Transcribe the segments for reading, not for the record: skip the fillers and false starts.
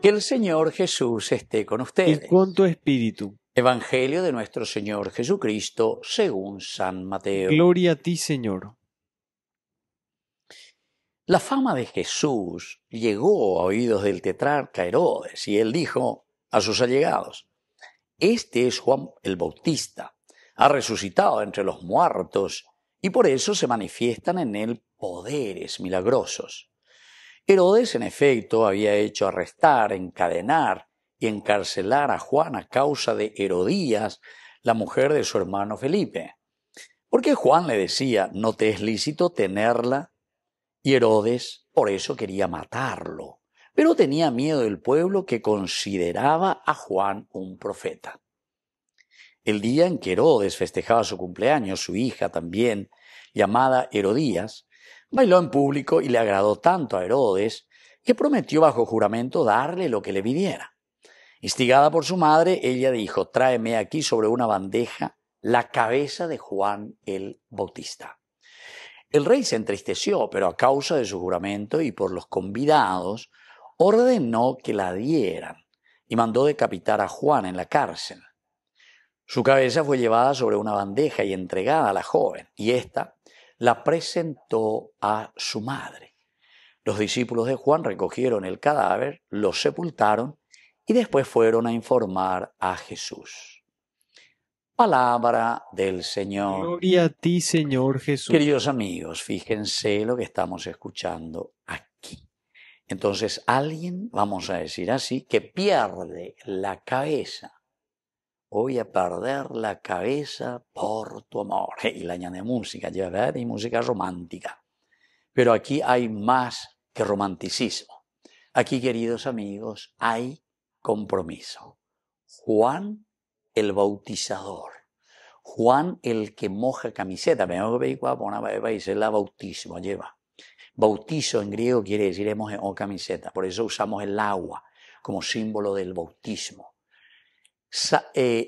Que el Señor Jesús esté con y ustedes. con tu espíritu. Evangelio de nuestro Señor Jesucristo según San Mateo. Gloria a ti, Señor. La fama de Jesús llegó a oídos del tetrarca Herodes y él dijo a sus allegados: Este es Juan el Bautista, ha resucitado entre los muertos y por eso se manifiestan en él poderes milagrosos. Herodes, en efecto, había hecho arrestar, encadenar y encarcelar a Juan a causa de Herodías, la mujer de su hermano Felipe. Porque Juan le decía: no te es lícito tenerla, y Herodes por eso quería matarlo, pero tenía miedo del pueblo que consideraba a Juan un profeta. El día en que Herodes festejaba su cumpleaños, su hija también, llamada Herodías, bailó en público y le agradó tanto a Herodes que prometió bajo juramento darle lo que le pidiera. Instigada por su madre, ella dijo: tráeme aquí sobre una bandeja la cabeza de Juan el Bautista. El rey se entristeció, pero a causa de su juramento y por los convidados, ordenó que la dieran y mandó decapitar a Juan en la cárcel. Su cabeza fue llevada sobre una bandeja y entregada a la joven, y ésta la presentó a su madre. Los discípulos de Juan recogieron el cadáver, lo sepultaron y después fueron a informar a Jesús. Palabra del Señor. Gloria a ti, Señor Jesús. Queridos amigos, fíjense lo que estamos escuchando aquí. Entonces, alguien, vamos a decir así, que pierde la cabeza. Voy a perder la cabeza por tu amor. Y la añade música, ya ves, y música romántica. Pero aquí hay más que romanticismo. Aquí, queridos amigos, hay compromiso. Juan el Bautizador. Juan el que moja camiseta. Vengo que dice la bautismo, lleva. Bautizo en griego quiere decir hemos o camiseta. Por eso usamos el agua como símbolo del bautismo.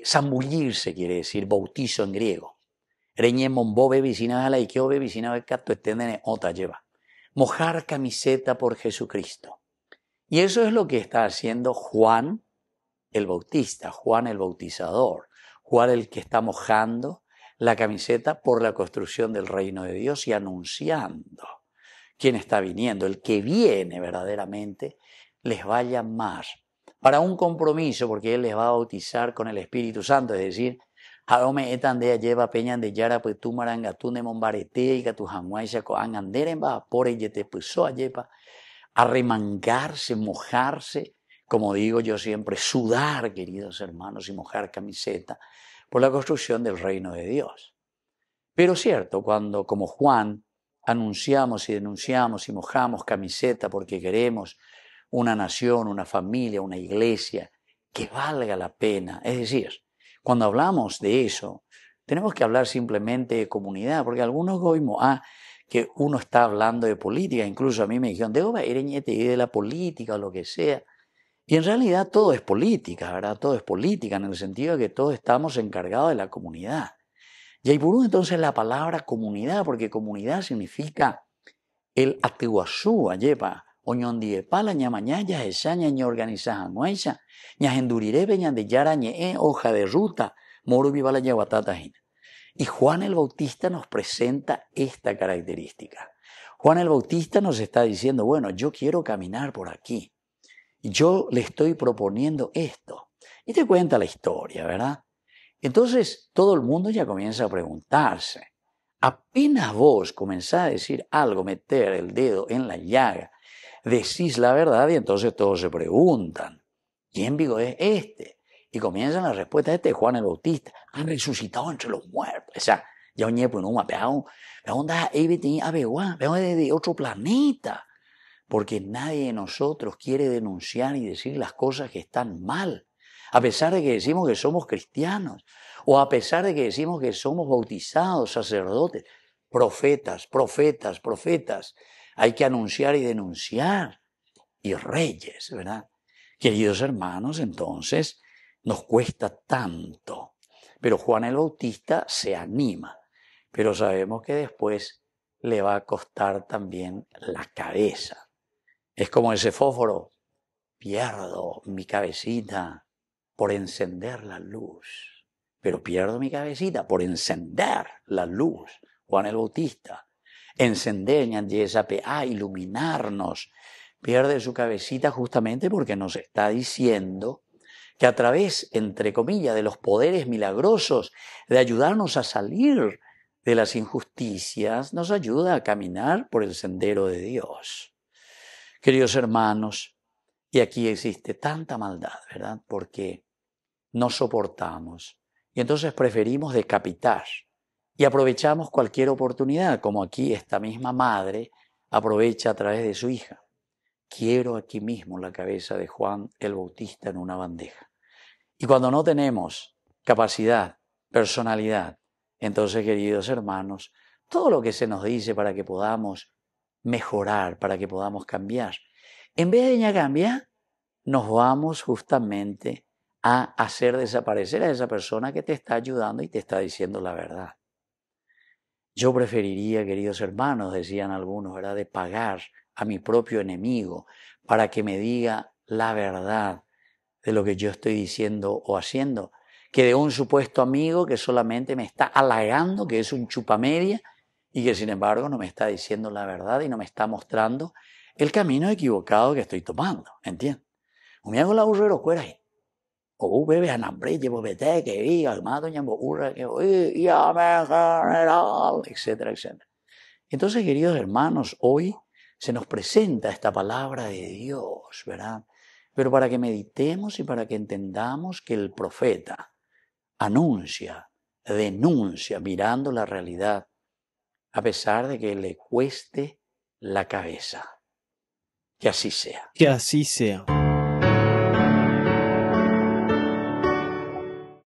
Zambullirse quiere decir bautizo en griego. Mojar camiseta por Jesucristo. Y eso es lo que está haciendo Juan el Bautista, Juan el Bautizador, Juan el que está mojando la camiseta por la construcción del reino de Dios y anunciando quién está viniendo. El que viene verdaderamente les va a llamar para un compromiso, porque Él les va a bautizar con el Espíritu Santo, es decir, Jadome etandea lleva peñan de yara pues tu maranga tu ne mombarete y que tu janguaisa co anganderen va por ella te puso a lleva arremangarse, mojarse, como digo yo siempre, sudar, queridos hermanos, y mojar camiseta por la construcción del reino de Dios. Pero cierto, cuando como Juan anunciamos y denunciamos y mojamos camiseta porque queremos una nación, una familia, una iglesia que valga la pena. Es decir, cuando hablamos de eso, tenemos que hablar simplemente de comunidad, porque algunos oímos que uno está hablando de política, incluso a mí me dijeron, debo ir de la política o lo que sea. Y en realidad todo es política, ¿verdad? Todo es política en el sentido de que todos estamos encargados de la comunidad. Y ahí por uno entonces la palabra comunidad, porque comunidad significa el atuazú, ayepa. Oñondie pala ñamañaya esa ña organizaja nuecha ña endurire ña de yara ñe hoja de ruta moro vivala yaguatatajina. Y Juan el Bautista nos presenta esta característica. Juan el Bautista nos está diciendo, bueno, yo quiero caminar por aquí. Yo le estoy proponiendo esto. Y te cuenta la historia, ¿verdad? Entonces todo el mundo ya comienza a preguntarse. Apenas vos comenzás a decir algo, meter el dedo en la llaga, decís la verdad y entonces todos se preguntan, ¿quién vivo es este? Y comienzan las respuestas, este es Juan el Bautista, ha resucitado entre los muertos. O sea, ya un pues no, veamos de otro planeta, porque nadie de nosotros quiere denunciar y decir las cosas que están mal, a pesar de que decimos que somos cristianos, o a pesar de que decimos que somos bautizados, sacerdotes, profetas. Hay que anunciar y denunciar. Y reyes, ¿verdad? Queridos hermanos, entonces nos cuesta tanto. Pero Juan el Bautista se anima. Pero sabemos que después le va a costar también la cabeza. Es como ese fósforo pierdo mi cabecita por encender la luz. Pero pierdo mi cabecita por encender la luz. Juan el Bautista. Encender, iluminarnos. Pierde su cabecita justamente porque nos está diciendo que a través, entre comillas, de los poderes milagrosos, de ayudarnos a salir de las injusticias, nos ayuda a caminar por el sendero de Dios. Queridos hermanos, y aquí existe tanta maldad, ¿verdad? Porque no soportamos y entonces preferimos decapitar y aprovechamos cualquier oportunidad, como aquí esta misma madre aprovecha a través de su hija. Quiero aquí mismo la cabeza de Juan el Bautista en una bandeja. Y cuando no tenemos capacidad, personalidad, entonces, queridos hermanos, todo lo que se nos dice para que podamos mejorar, para que podamos cambiar, en vez de ya cambiar, nos vamos justamente a hacer desaparecer a esa persona que te está ayudando y te está diciendo la verdad. Yo preferiría, queridos hermanos, decían algunos, ¿verdad?, de pagar a mi propio enemigo para que me diga la verdad de lo que yo estoy diciendo o haciendo, que de un supuesto amigo que solamente me está halagando, que es un chupamedia y que sin embargo no me está diciendo la verdad y no me está mostrando el camino equivocado que estoy tomando, ¿entiendes? Un hago la urrero fuera ahí. O bebe anambre, llevo vete, que viva, mato, ñambo, urra, que ya me general, etcétera, etcétera. Entonces, queridos hermanos, hoy se nos presenta esta palabra de Dios, ¿verdad? Pero para que meditemos y para que entendamos que el profeta anuncia, denuncia, mirando la realidad, a pesar de que le cueste la cabeza. Que así sea. Que así sea.